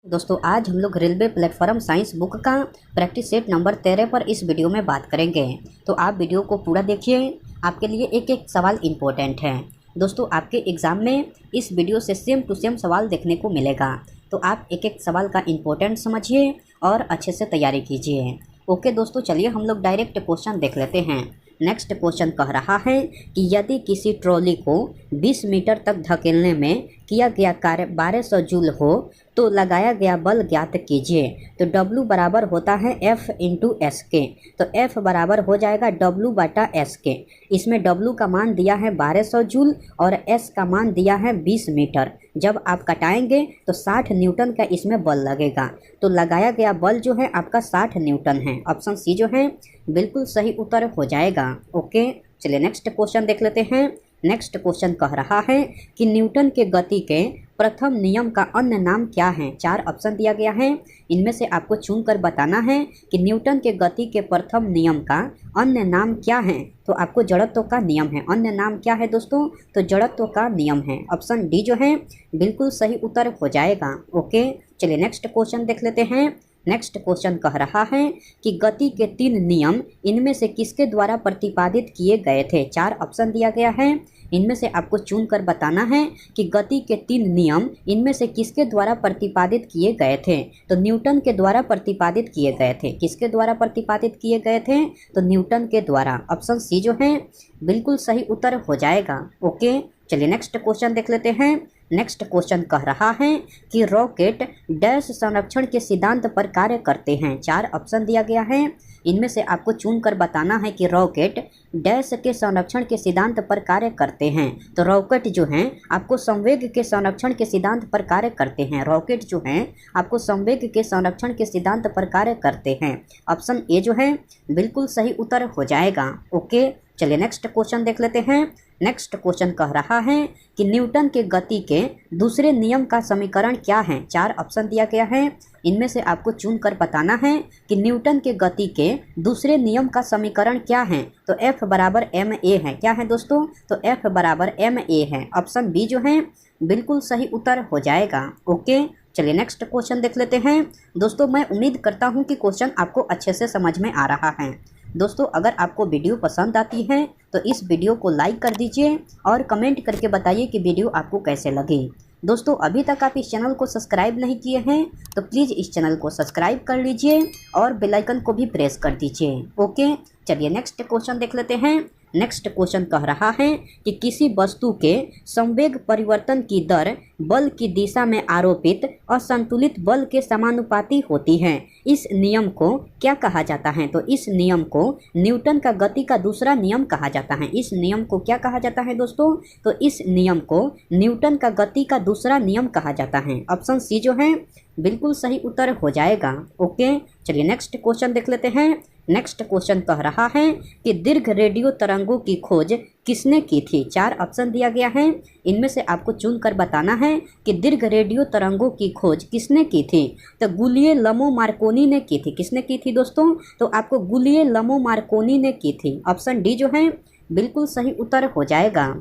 दोस्तों आज हम लोग रेलवे प्लेटफॉर्म साइंस बुक का प्रैक्टिस सेट नंबर 13 पर इस वीडियो में बात करेंगे। तो आप वीडियो को पूरा देखिए, आपके लिए एक एक सवाल इम्पोर्टेंट है। दोस्तों आपके एग्ज़ाम में इस वीडियो से सेम टू सेम सवाल देखने को मिलेगा, तो आप एक एक सवाल का इम्पोर्टेंट समझिए और अच्छे से तैयारी कीजिए। ओके दोस्तों, चलिए हम लोग डायरेक्ट क्वेश्चन देख लेते हैं। नेक्स्ट क्वेश्चन कह रहा है कि यदि किसी ट्रॉली को 20 मीटर तक धकेलने में किया गया कार्य 1200 जूल हो तो लगाया गया बल ज्ञात कीजिए। तो W बराबर होता है F इंटू एस के, तो F बराबर हो जाएगा W बटा एस के। इसमें W का मान दिया है 1200 जूल और S का मान दिया है 20 मीटर। जब आप कटाएंगे तो 60 न्यूटन का इसमें बल लगेगा, तो लगाया गया बल जो है आपका 60 न्यूटन है। ऑप्शन सी जो है बिल्कुल सही उत्तर हो जाएगा। ओके, चलिए नेक्स्ट क्वेश्चन देख लेते हैं। नेक्स्ट क्वेश्चन कह रहा है कि न्यूटन के गति के प्रथम नियम का अन्य नाम क्या है। 4 ऑप्शन दिया गया है, इनमें से आपको चुनकर बताना है कि न्यूटन के गति के प्रथम नियम का अन्य नाम क्या है। तो आपको जड़त्व का नियम है, अन्य नाम क्या है दोस्तों, तो जड़त्व का नियम है। ऑप्शन डी जो है बिल्कुल सही उत्तर हो जाएगा। ओके, चलिए नेक्स्ट क्वेश्चन देख लेते हैं। नेक्स्ट क्वेश्चन कह रहा है कि गति के 3 नियम इनमें से किसके द्वारा प्रतिपादित किए गए थे। 4 ऑप्शन दिया गया है, इनमें से आपको चुनकर बताना है कि गति के 3 नियम इनमें से किसके द्वारा प्रतिपादित किए गए थे। तो न्यूटन के द्वारा प्रतिपादित किए गए थे। किसके द्वारा प्रतिपादित किए गए थे, तो न्यूटन के द्वारा। ऑप्शन सी जो है बिल्कुल सही उत्तर हो जाएगा। ओके, चलिए नेक्स्ट क्वेश्चन देख लेते हैं। नेक्स्ट क्वेश्चन कह रहा है कि रॉकेट डैश संरक्षण के सिद्धांत पर कार्य करते हैं। 4 ऑप्शन दिया गया है, इनमें से आपको चुनकर बताना है कि रॉकेट डैश के संरक्षण के सिद्धांत पर कार्य करते हैं। तो रॉकेट जो हैं आपको संवेग के संरक्षण के सिद्धांत पर कार्य करते हैं। रॉकेट जो हैं आपको संवेग के संरक्षण के सिद्धांत पर कार्य करते हैं। ऑप्शन ए जो है बिल्कुल सही उत्तर हो जाएगा। ओके, चलिए नेक्स्ट क्वेश्चन देख लेते हैं। नेक्स्ट क्वेश्चन कह रहा है कि न्यूटन के गति के दूसरे नियम का समीकरण क्या है। 4 ऑप्शन दिया गया है, इनमें से आपको चुनकर बताना है कि न्यूटन के गति के दूसरे नियम का समीकरण क्या है। तो F बराबर ma है। क्या है दोस्तों, तो F बराबर ma है। ऑप्शन बी जो है बिल्कुल सही उत्तर हो जाएगा। ओके, चलिए नेक्स्ट क्वेश्चन देख लेते हैं। दोस्तों मैं उम्मीद करता हूँ कि क्वेश्चन आपको अच्छे से समझ में आ रहा है। दोस्तों अगर आपको वीडियो पसंद आती है तो इस वीडियो को लाइक कर दीजिए और कमेंट करके बताइए कि वीडियो आपको कैसे लगी। दोस्तों अभी तक आप इस चैनल को सब्सक्राइब नहीं किए हैं तो प्लीज़ इस चैनल को सब्सक्राइब कर लीजिए और बेल आइकन को भी प्रेस कर दीजिए। ओके, चलिए नेक्स्ट क्वेश्चन देख लेते हैं। नेक्स्ट क्वेश्चन कह रहा है कि किसी वस्तु के संवेग परिवर्तन की दर बल की दिशा में आरोपित असंतुलित बल के समानुपाती होती है। इस नियम को क्या कहा जाता है। तो इस नियम को न्यूटन का गति का दूसरा नियम कहा जाता है। इस नियम को क्या कहा जाता है दोस्तों, तो इस नियम को न्यूटन का गति का दूसरा नियम कहा जाता है। ऑप्शन सी जो है बिल्कुल सही उत्तर हो जाएगा। ओके, चलिए नेक्स्ट क्वेश्चन देख लेते हैं। नेक्स्ट क्वेश्चन कह रहा है कि दीर्घ रेडियो तरंगों की खोज किसने की थी। 4 ऑप्शन दिया गया है, इनमें से आपको चुनकर बताना है कि दीर्घ रेडियो तरंगों की खोज किसने की थी। तो गुलियेमो मार्कोनी ने की थी। किसने की थी दोस्तों, तो आपको गुलियेमो मार्कोनी ने की थी। ऑप्शन डी जो है बिल्कुल सही उत्तर हो जाएगा।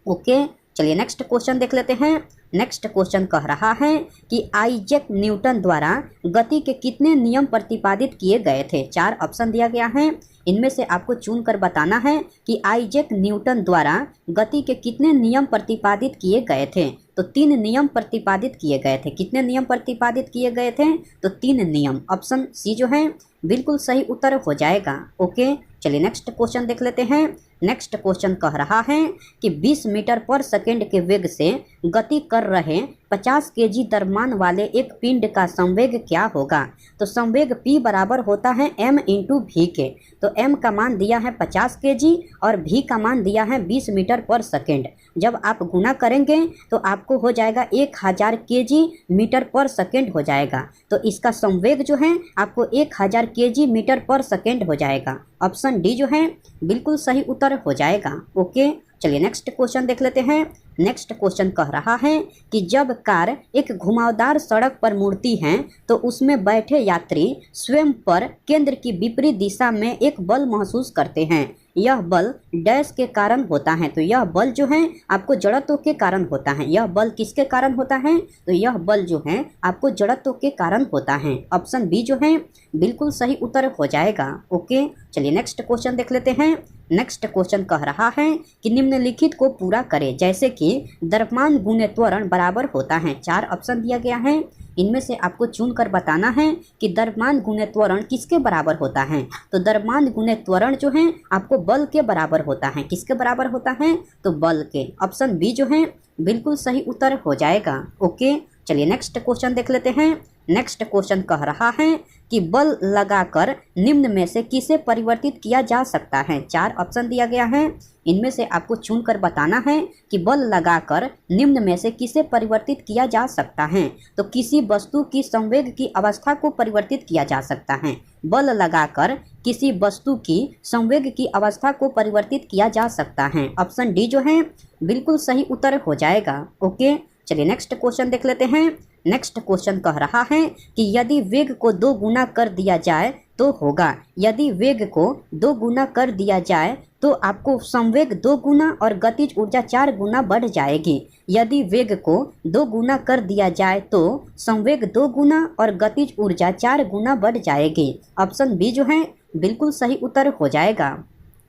ओके, चलिए नेक्स्ट क्वेश्चन देख लेते हैं। नेक्स्ट क्वेश्चन कह रहा है कि आइजैक न्यूटन द्वारा गति के कितने नियम प्रतिपादित किए गए थे। 4 ऑप्शन दिया गया है, इनमें से आपको चुनकर बताना है कि आइजैक न्यूटन द्वारा गति के कितने नियम प्रतिपादित किए गए थे। तो 3 नियम प्रतिपादित किए गए थे। कितने नियम प्रतिपादित किए गए थे, तो 3 नियम। ऑप्शन सी जो है बिल्कुल सही उत्तर हो जाएगा। ओके, चलिए नेक्स्ट क्वेश्चन देख लेते हैं। नेक्स्ट क्वेश्चन कह रहा है कि 20 मीटर पर सेकेंड के वेग से गति कर रहे 50 केजी द्रव्यमान वाले एक पिंड का संवेग क्या होगा। तो संवेग P बराबर होता है m इंटू वी के। तो m का मान दिया है 50 केजी और v का मान दिया है 20 मीटर पर सेकेंड। जब आप गुना करेंगे तो आपको हो जाएगा 1000 केजी मीटर पर सेकेंड हो जाएगा। तो इसका संवेग जो है आपको 1000 केजी मीटर पर सेकेंड हो जाएगा। ऑप्शन डी जो है बिल्कुल सही उत्तर हो जाएगा। ओके, चलिए नेक्स्ट क्वेश्चन देख लेते हैं। नेक्स्ट क्वेश्चन कह रहा है कि जब कार एक घुमावदार सड़क पर मुड़ती है तो उसमें बैठे यात्री स्वयं पर केंद्र की विपरीत दिशा में एक बल महसूस करते हैं। यह बल डैश के कारण होता है। तो यह बल जो है आपको जड़त्व के कारण होता है। यह बल किसके कारण होता है? तो यह बल जो है आपको जड़त्व के कारण होता है। ऑप्शन बी जो है बिल्कुल सही उत्तर हो जाएगा। ओके, चलिए नेक्स्ट क्वेश्चन देख लेते हैं। नेक्स्ट क्वेश्चन कह रहा है कि निम्नलिखित को पूरा करें, जैसे कि द्रव्यमान गुणे त्वरण बराबर होता है। 4 ऑप्शन दिया गया है, इनमें से आपको चुनकर बताना है कि द्रव्यमान गुणे त्वरण किसके बराबर होता है। तो द्रव्यमान गुणे त्वरण जो है आपको बल के बराबर होता है। किसके बराबर होता है? तो बल के। ऑप्शन बी जो है बिल्कुल सही उत्तर हो जाएगा। ओके, चलिए नेक्स्ट क्वेश्चन देख लेते हैं। नेक्स्ट क्वेश्चन कह रहा है कि बल लगाकर निम्न में से किसे परिवर्तित किया जा सकता है। 4 ऑप्शन दिया गया है, इनमें से आपको चुनकर बताना है कि बल लगाकर निम्न में से किसे परिवर्तित किया जा सकता है। तो किसी वस्तु की संवेग की अवस्था को परिवर्तित किया जा सकता है। बल लगाकर किसी वस्तु की संवेग की अवस्था को परिवर्तित किया जा सकता है। ऑप्शन डी जो है बिल्कुल सही उत्तर हो जाएगा। ओके, चलिए नेक्स्ट क्वेश्चन देख लेते हैं। नेक्स्ट क्वेश्चन कह रहा है कि यदि वेग को 2 गुना कर दिया जाए तो होगा। यदि वेग को 2 गुना कर दिया जाए तो आपको संवेग 2 गुना और गतिज ऊर्जा 4 गुना बढ़ जाएगी। यदि वेग को 2 गुना कर दिया जाए तो संवेग 2 गुना और गतिज ऊर्जा 4 गुना बढ़ जाएगी। ऑप्शन बी जो है बिल्कुल सही उत्तर हो जाएगा।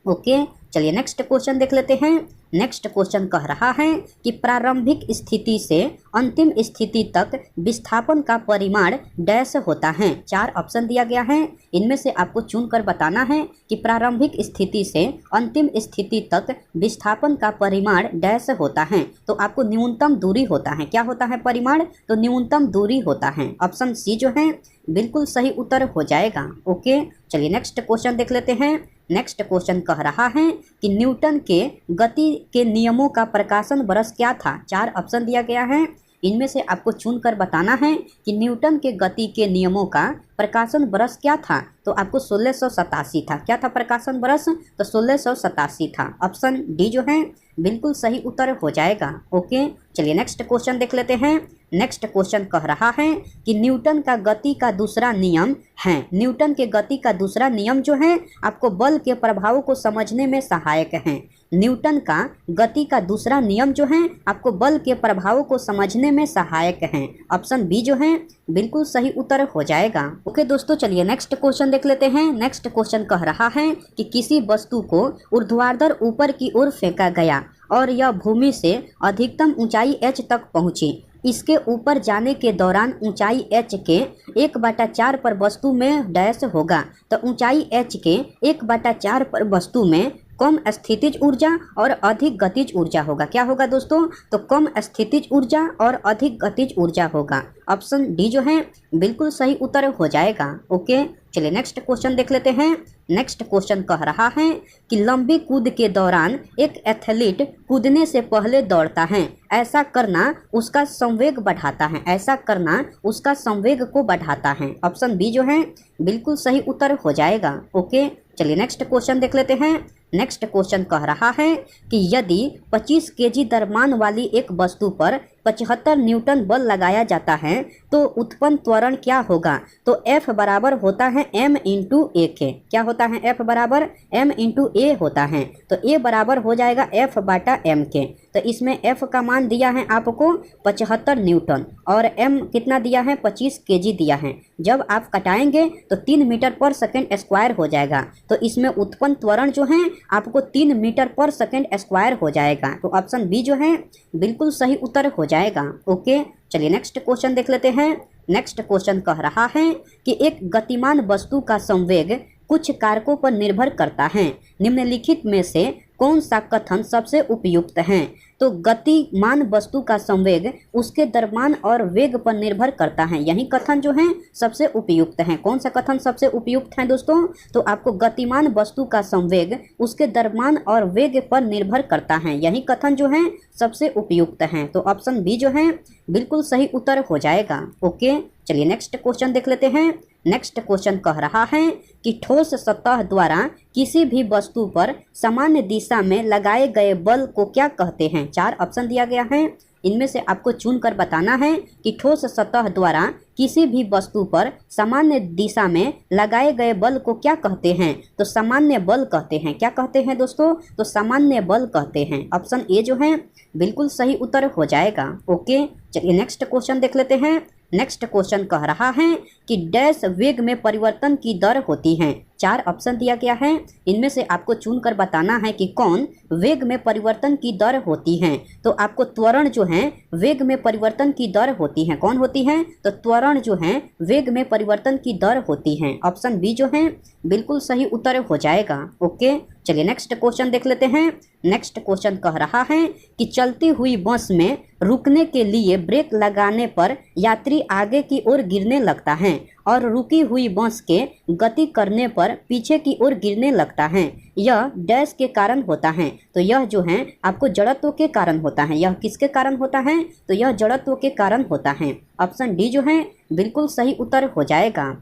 ओके, चलिए नेक्स्ट क्वेश्चन देख लेते हैं। नेक्स्ट क्वेश्चन कह रहा है कि प्रारंभिक स्थिति से अंतिम स्थिति तक विस्थापन का परिमाण डैश होता है। 4 ऑप्शन दिया गया है, इनमें से आपको चुनकर बताना है कि प्रारंभिक स्थिति से अंतिम स्थिति तक विस्थापन का परिमाण डैश होता है। तो आपको न्यूनतम दूरी होता है। क्या होता है परिमाण? तो न्यूनतम दूरी होता है। ऑप्शन सी जो है बिल्कुल सही उत्तर हो जाएगा। ओके, चलिए नेक्स्ट क्वेश्चन देख लेते हैं। नेक्स्ट क्वेश्चन कह रहा है कि न्यूटन के गति के नियमों का प्रकाशन वर्ष क्या था। 4 ऑप्शन दिया गया है, इनमें से आपको चुनकर बताना है कि न्यूटन के गति के नियमों का प्रकाशन वर्ष क्या था। तो आपको 1687 था। क्या था प्रकाशन वर्ष? तो 1687 था। ऑप्शन डी जो है बिल्कुल सही उत्तर हो जाएगा। ओके, चलिए नेक्स्ट क्वेश्चन देख लेते हैं। नेक्स्ट क्वेश्चन कह रहा है कि न्यूटन का गति का दूसरा नियम है। न्यूटन के गति का दूसरा नियम जो है आपको बल के प्रभाव को समझने में सहायक है। न्यूटन का गति का दूसरा नियम जो है आपको बल के प्रभाव को समझने में सहायक है। ऑप्शन बी जो है बिल्कुल सही उत्तर हो जाएगा। ओके दोस्तों, चलिए नेक्स्ट क्वेश्चन देख लेते हैं। नेक्स्ट क्वेश्चन कह रहा है कि किसी वस्तु को ऊर्ध्वाधर ऊपर की ओर फेंका गया और यह भूमि से अधिकतम ऊंचाई h तक पहुंची। इसके ऊपर जाने के दौरान ऊंचाई h के 1/4 पर वस्तु में डैश होगा। तो ऊंचाई h के 1/4 पर वस्तु में कम स्थितिज ऊर्जा और अधिक गतिज ऊर्जा होगा। क्या होगा दोस्तों? तो कम स्थितिज ऊर्जा और अधिक गतिज ऊर्जा होगा। ऑप्शन डी जो है बिल्कुल सही उत्तर हो जाएगा। ओके, चलिए नेक्स्ट क्वेश्चन देख लेते हैं। नेक्स्ट क्वेश्चन कह रहा है कि लंबी कूद के दौरान एक एथलीट कूदने से पहले दौड़ता है। ऐसा करना उसका संवेग बढ़ाता है। ऐसा करना उसका संवेग को बढ़ाता है। ऑप्शन बी जो है बिल्कुल सही उत्तर हो जाएगा। ओके, चलिए नेक्स्ट क्वेश्चन देख लेते हैं। नेक्स्ट क्वेश्चन कह रहा है कि यदि 25 केजी द्रव्यमान वाली एक वस्तु पर 75 न्यूटन बल लगाया जाता है तो उत्पन्न त्वरण क्या होगा। तो F बराबर होता है m इंटू ए के। क्या होता है? F बराबर m इंटू ए होता है। तो A बराबर हो जाएगा F बटा m के। तो इसमें F का मान दिया है आपको 75 न्यूटन और m कितना दिया है? 25 केजी दिया है। जब आप कटाएंगे तो 3 मीटर पर सेकेंड स्क्वायर हो जाएगा। तो इसमें उत्पन्न त्वरण जो है आपको 3 मीटर पर सेकेंड स्क्वायर हो जाएगा। तो ऑप्शन बी जो है बिल्कुल सही उत्तर हो जाएगा। ओके, चलिए नेक्स्ट क्वेश्चन देख लेते हैं। नेक्स्ट क्वेश्चन कह रहा है कि एक गतिमान वस्तु का संवेग कुछ कारकों पर निर्भर करता है। निम्नलिखित में से कौन सा कथन सबसे उपयुक्त है। तो गतिमान वस्तु का संवेग उसके द्रव्यमान और वेग पर निर्भर करता है। यही कथन जो है सबसे उपयुक्त है। कौन सा कथन सबसे उपयुक्त है दोस्तों? तो आपको गतिमान वस्तु का संवेग उसके द्रव्यमान और वेग पर निर्भर करता है। यही कथन जो है सबसे उपयुक्त है। तो ऑप्शन बी जो है बिल्कुल सही उत्तर हो जाएगा। ओके, चलिए नेक्स्ट क्वेश्चन देख लेते हैं। नेक्स्ट क्वेश्चन कह रहा है कि ठोस सतह द्वारा किसी भी वस्तु पर सामान्य दिशा में लगाए गए बल को क्या कहते हैं। 4 ऑप्शन दिया गया है, इनमें से आपको चुनकर बताना है कि ठोस सतह द्वारा किसी भी वस्तु पर सामान्य दिशा में लगाए गए बल को क्या कहते हैं। तो सामान्य बल कहते हैं। क्या कहते हैं दोस्तों? तो सामान्य बल कहते हैं। ऑप्शन ए जो है बिल्कुल सही उत्तर हो जाएगा। ओके, चलिए नेक्स्ट क्वेश्चन देख लेते हैं। नेक्स्ट क्वेश्चन कह रहा है कि डैश वेग में परिवर्तन की दर होती है। 4 ऑप्शन दिया गया है, इनमें से आपको चुनकर बताना है कि कौन वेग में परिवर्तन की दर होती है। तो आपको त्वरण जो है वेग में परिवर्तन की दर होती है। कौन होती है? तो त्वरण जो है वेग में परिवर्तन की दर होती है। ऑप्शन बी जो है बिल्कुल सही उत्तर हो जाएगा। ओके, चलिए नेक्स्ट क्वेश्चन देख लेते हैं। नेक्स्ट क्वेश्चन कह रहा है कि चलती हुई बस में रुकने के लिए ब्रेक लगाने पर यात्री आगे की ओर गिरने लगता है और रुकी हुई बस के गति करने पर पीछे की ओर गिरने लगता है। यह डैश के कारण होता है। तो यह जो है आपको जड़त्व के कारण होता है। यह किसके कारण होता है? तो यह जड़त्व के कारण होता है। ऑप्शन डी जो है बिल्कुल सही उत्तर हो जाएगा।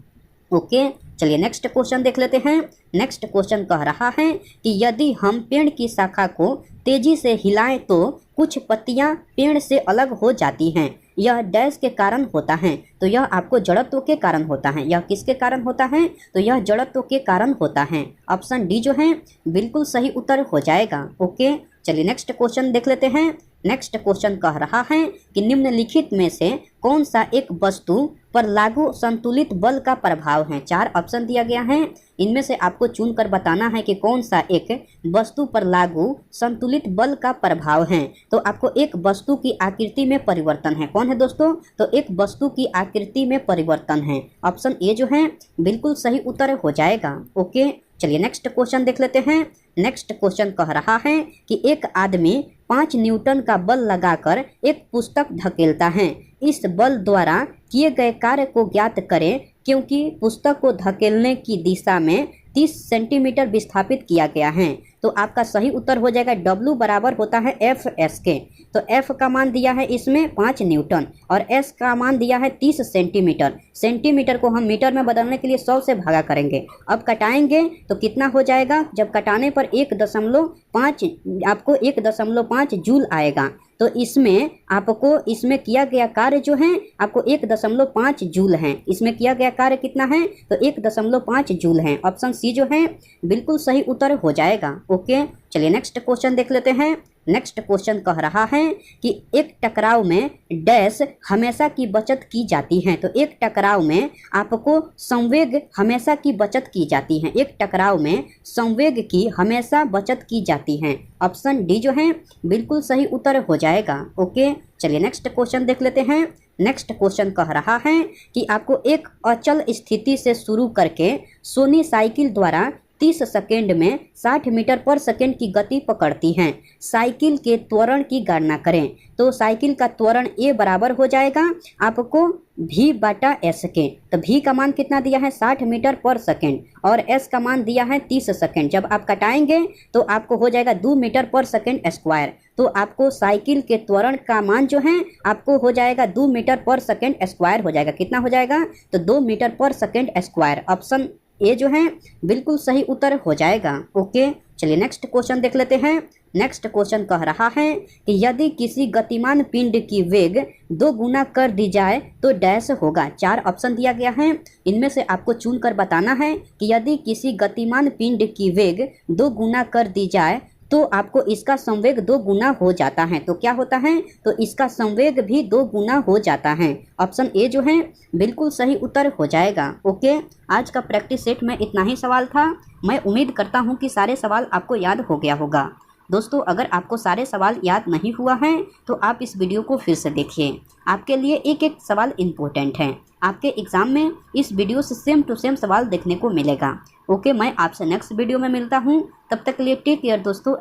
ओके, चलिए नेक्स्ट क्वेश्चन देख लेते हैं। नेक्स्ट क्वेश्चन कह रहा है कि यदि हम पेड़ की शाखा को तेजी से हिलाएं तो कुछ पत्तियां पेड़ से अलग हो जाती हैं। यह डैश के कारण होता है। तो यह आपको जड़त्व के कारण होता है। यह किसके कारण होता है? तो यह जड़त्व के कारण होता है। ऑप्शन डी जो है बिल्कुल सही उत्तर हो जाएगा। ओके, चलिए नेक्स्ट क्वेश्चन देख लेते हैं। नेक्स्ट क्वेश्चन कह रहा है कि निम्नलिखित में से कौन सा एक वस्तु पर लागू संतुलित बल का प्रभाव है। 4 ऑप्शन दिया गया है, इनमें से आपको चुनकर बताना है कि कौन सा एक वस्तु पर लागू संतुलित बल का प्रभाव है। तो आपको एक वस्तु की आकृति में परिवर्तन है। कौन है दोस्तों? तो एक वस्तु की आकृति में परिवर्तन है। ऑप्शन ए जो है बिल्कुल सही उत्तर हो जाएगा। ओके, चलिए नेक्स्ट क्वेश्चन देख लेते हैं। नेक्स्ट क्वेश्चन कह रहा है कि एक आदमी 5 न्यूटन का बल लगाकर एक पुस्तक धकेलता है। इस बल द्वारा किए गए कार्य को ज्ञात करें, क्योंकि पुस्तक को धकेलने की दिशा में 30 सेंटीमीटर विस्थापित किया गया है। तो आपका सही उत्तर हो जाएगा W बराबर होता है FS के। तो F का मान दिया है इसमें 5 न्यूटन और S का मान दिया है 30 सेंटीमीटर। सेंटीमीटर को हम मीटर में बदलने के लिए 100 से भागा करेंगे। अब कटाएंगे तो कितना हो जाएगा? जब कटाने पर 1.5 आपको 1.5 जूल आएगा। तो इसमें किया गया कार्य जो है आपको 1.5 जूल है। इसमें किया गया कार्य कितना है? तो 1.5 जूल है। ऑप्शन सी जो है बिल्कुल सही उत्तर हो जाएगा। ओके, चलिए नेक्स्ट क्वेश्चन देख लेते हैं। नेक्स्ट क्वेश्चन कह रहा है कि एक टकराव में डैश हमेशा की बचत की जाती है। तो एक टकराव में आपको संवेग हमेशा की बचत की जाती है। एक टकराव में संवेग की हमेशा बचत की जाती है। ऑप्शन डी जो है बिल्कुल सही उत्तर हो जाएगा। ओके, चलिए नेक्स्ट क्वेश्चन देख लेते हैं। नेक्स्ट क्वेश्चन कह रहा है कि आपको एक अचल स्थिति से शुरू करके सोनी साइकिल द्वारा 30 सेकेंड में 60 मीटर पर सेकेंड की गति पकड़ती हैं। साइकिल के त्वरण की गणना करें। तो साइकिल का त्वरण ए बराबर हो जाएगा आपको V/S के। तो V का मान कितना दिया है? 60 मीटर पर सेकेंड और S का मान दिया है 30 सेकेंड। जब आप कटाएंगे तो आपको हो जाएगा 2 मीटर पर सेकेंड स्क्वायर। तो आपको साइकिल के त्वरण का मान जो है आपको हो जाएगा 2 मीटर पर सेकेंड स्क्वायर हो जाएगा। कितना हो जाएगा? तो 2 मीटर पर सेकेंड स्क्वायर। ऑप्शन ए जो है बिल्कुल सही उत्तर हो जाएगा। ओके, चलिए नेक्स्ट क्वेश्चन देख लेते हैं। नेक्स्ट क्वेश्चन कह रहा है कि यदि किसी गतिमान पिंड की वेग 2 गुना कर दी जाए तो डैश होगा। 4 ऑप्शन दिया गया है, इनमें से आपको चुनकर बताना है कि यदि किसी गतिमान पिंड की वेग 2 गुना कर दी जाए तो आपको इसका संवेग 2 गुना हो जाता है। तो क्या होता है? तो इसका संवेग भी 2 गुना हो जाता है। ऑप्शन ए जो है बिल्कुल सही उत्तर हो जाएगा। ओके, आज का प्रैक्टिस सेट में इतना ही सवाल था। मैं उम्मीद करता हूँ कि सारे सवाल आपको याद हो गया होगा। दोस्तों, अगर आपको सारे सवाल याद नहीं हुआ है तो आप इस वीडियो को फिर से देखिए। आपके लिए एक एक सवाल इम्पोर्टेंट है। आपके एग्ज़ाम में इस वीडियो से सेम टू सेम सवाल देखने को मिलेगा। ओके, मैं आपसे नेक्स्ट वीडियो में मिलता हूँ। तब तक के लिए टेक केयर दोस्तों।